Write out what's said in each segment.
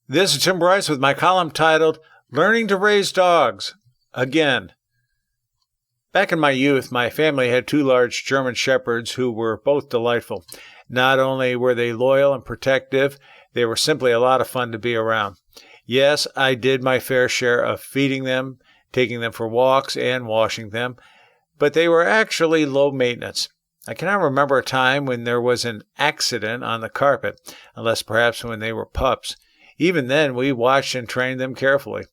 This is Tim Bryce with my column titled, Learning to Raise Dogs. Again. Back in my youth, my family had two large German Shepherds who were both delightful. Not only were they loyal and protective, they were simply a lot of fun to be around. Yes, I did my fair share of feeding them, taking them for walks, and washing them, but they were actually low maintenance. I cannot remember a time when there was an accident on the carpet, unless perhaps when they were pups. Even then, we watched and trained them carefully.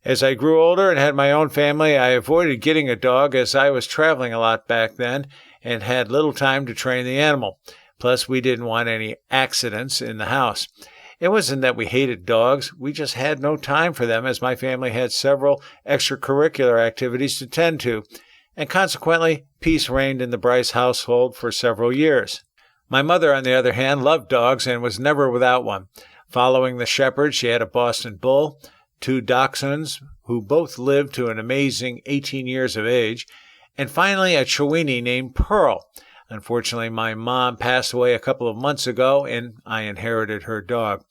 As I grew older and had my own family, I avoided getting a dog as I was traveling a lot back then and had little time to train the animal. Plus, we didn't want any accidents in the house. It wasn't that we hated dogs, we just had no time for them as my family had several extracurricular activities to tend to, and consequently, peace reigned in the Bryce household for several years. My mother, on the other hand, loved dogs and was never without one. Following the Shepherd, she had a Boston Bull, two Dachshunds, who both lived to an amazing 18 years of age, and finally a Chiweenie named Pearl. Unfortunately, my mom passed away a couple of months ago, and I inherited her dog.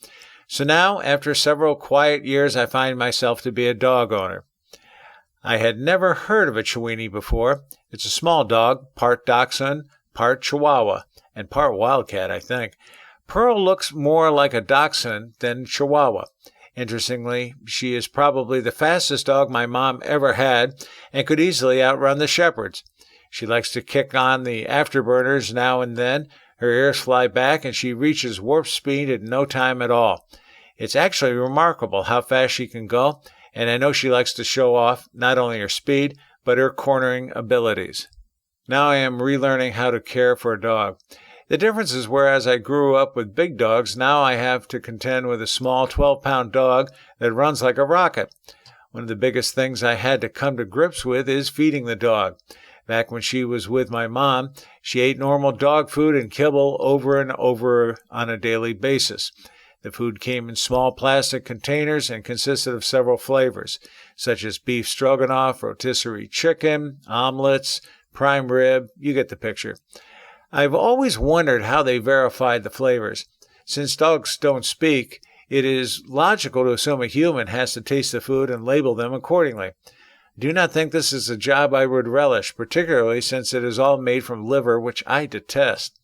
So now, after several quiet years, I find myself to be a dog owner. I had never heard of a Chiweenie before. It's a small dog, part Dachshund, part Chihuahua, and part Wildcat, I think. Pearl looks more like a Dachshund than Chihuahua. Interestingly, she is probably the fastest dog my mom ever had and could easily outrun the Shepherds. She likes to kick on the afterburners now and then. Her ears fly back and she reaches warp speed in no time at all. It's actually remarkable how fast she can go, and I know she likes to show off not only her speed, but her cornering abilities. Now I am relearning how to care for a dog. The difference is whereas I grew up with big dogs, now I have to contend with a small 12-pound dog that runs like a rocket. One of the biggest things I had to come to grips with is feeding the dog. Back when she was with my mom, she ate normal dog food and kibble over and over on a daily basis. The food came in small plastic containers and consisted of several flavors, such as beef stroganoff, rotisserie chicken, omelets, prime rib. You get the picture. I've always wondered how they verified the flavors. Since dogs don't speak, it is logical to assume a human has to taste the food and label them accordingly. I do not think this is a job I would relish, particularly since it is all made from liver, which I detest.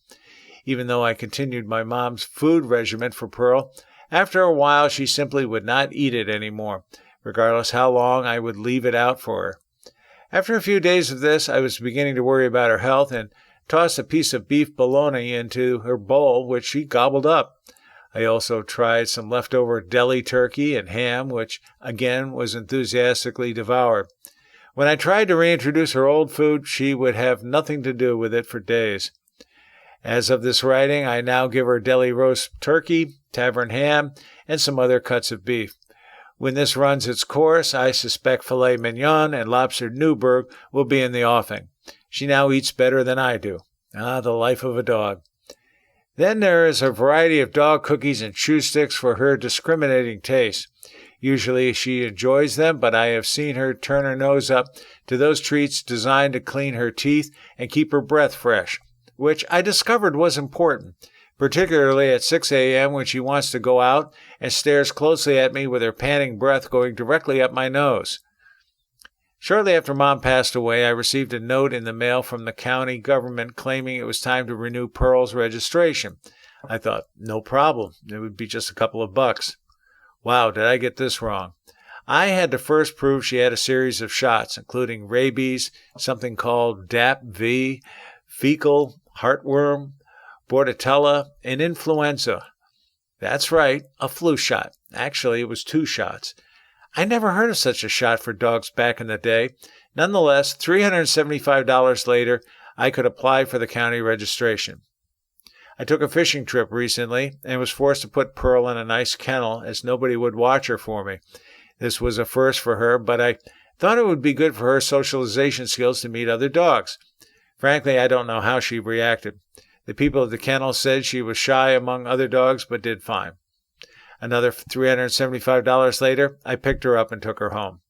Even though I continued my mom's food regimen for Pearl, after a while she simply would not eat it anymore, regardless how long I would leave it out for her. After a few days of this, I was beginning to worry about her health and tossed a piece of beef bologna into her bowl, which she gobbled up. I also tried some leftover deli turkey and ham, which again was enthusiastically devoured. When I tried to reintroduce her old food, she would have nothing to do with it for days. As of this writing, I now give her deli roast turkey, tavern ham, and some other cuts of beef. When this runs its course, I suspect filet mignon and lobster Newburg will be in the offing. She now eats better than I do. Ah, the life of a dog. Then there is a variety of dog cookies and chew sticks for her discriminating taste. Usually she enjoys them, but I have seen her turn her nose up to those treats designed to clean her teeth and keep her breath fresh, which I discovered was important, particularly at 6 a.m. when she wants to go out and stares closely at me with her panting breath going directly up my nose. Shortly after Mom passed away, I received a note in the mail from the county government claiming it was time to renew Pearl's registration. I thought, no problem. It would be just a couple of bucks. Wow, did I get this wrong? I had to first prove she had a series of shots, including rabies, something called DAP-V, fecal heartworm, bordetella, and influenza. That's right, a flu shot. Actually, it was 2 shots. I never heard of such a shot for dogs back in the day. Nonetheless, $375 later, I could apply for the county registration. I took a fishing trip recently and was forced to put Pearl in a nice kennel as nobody would watch her for me. This was a first for her, but I thought it would be good for her socialization skills to meet other dogs. Frankly, I don't know how she reacted. The people at the kennel said she was shy among other dogs, but did fine. Another $375 later, I picked her up and took her home.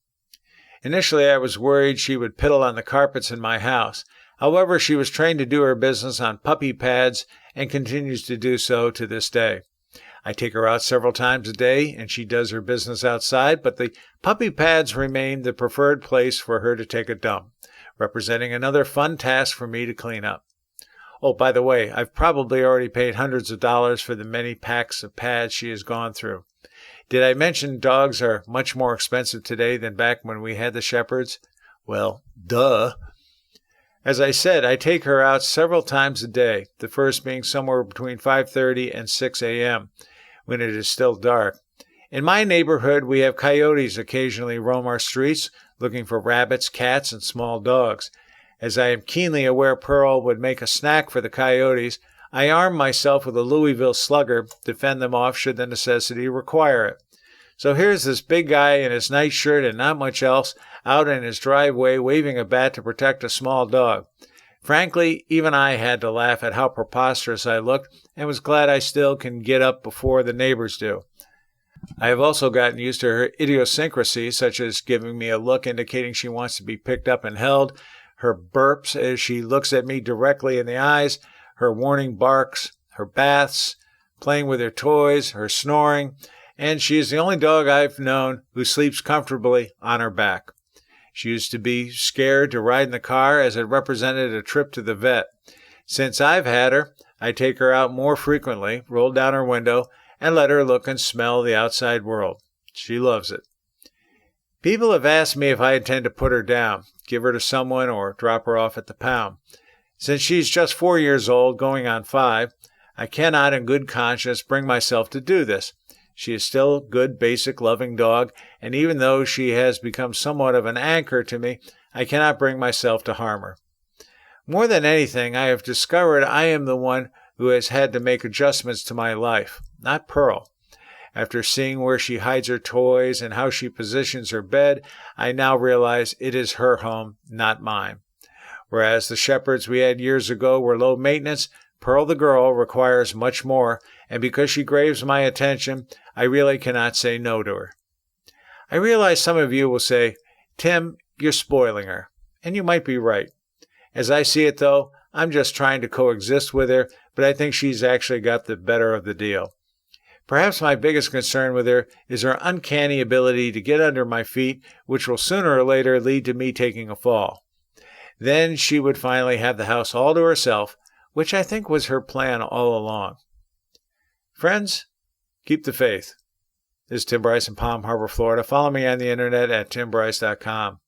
Initially, I was worried she would piddle on the carpets in my house. However, she was trained to do her business on puppy pads and continues to do so to this day. I take her out several times a day, and she does her business outside, but the puppy pads remain the preferred place for her to take a dump, representing another fun task for me to clean up. Oh, by the way, I've probably already paid hundreds of dollars for the many packs of pads she has gone through. Did I mention dogs are much more expensive today than back when we had the shepherds? Well, duh. As I said, I take her out several times a day, the first being somewhere between 5:30 and 6 a.m., when it is still dark. In my neighborhood, we have coyotes occasionally roam our streets, looking for rabbits, cats, and small dogs. As I am keenly aware Pearl would make a snack for the coyotes, I arm myself with a Louisville slugger to fend them off should the necessity require it. So here's this big guy in his nightshirt and not much else out in his driveway waving a bat to protect a small dog. Frankly, even I had to laugh at how preposterous I looked and was glad I still can get up before the neighbors do. I have also gotten used to her idiosyncrasies, such as giving me a look indicating she wants to be picked up and held, her burps as she looks at me directly in the eyes, her warning barks, her baths, playing with her toys, her snoring, and she is the only dog I've known who sleeps comfortably on her back. She used to be scared to ride in the car as it represented a trip to the vet. Since I've had her, I take her out more frequently, roll down her window, and let her look and smell the outside world. She loves it. People have asked me if I intend to put her down, give her to someone, or drop her off at the pound. Since she's just 4 years old, going on 5, I cannot in good conscience bring myself to do this. She is still a good, basic, loving dog, and even though she has become somewhat of an anchor to me, I cannot bring myself to harm her. More than anything, I have discovered I am the one who has had to make adjustments to my life, not Pearl. After seeing where she hides her toys and how she positions her bed, I now realize it is her home, not mine. Whereas the shepherds we had years ago were low maintenance, Pearl the girl requires much more, and because she craves my attention, I really cannot say no to her. I realize some of you will say, Tim, you're spoiling her, and you might be right. As I see it, though, I'm just trying to coexist with her, but I think she's actually got the better of the deal. Perhaps my biggest concern with her is her uncanny ability to get under my feet, which will sooner or later lead to me taking a fall. Then she would finally have the house all to herself, which I think was her plan all along. Friends, keep the faith. This is Tim Bryce in Palm Harbor, Florida. Follow me on the internet at timbryce.com.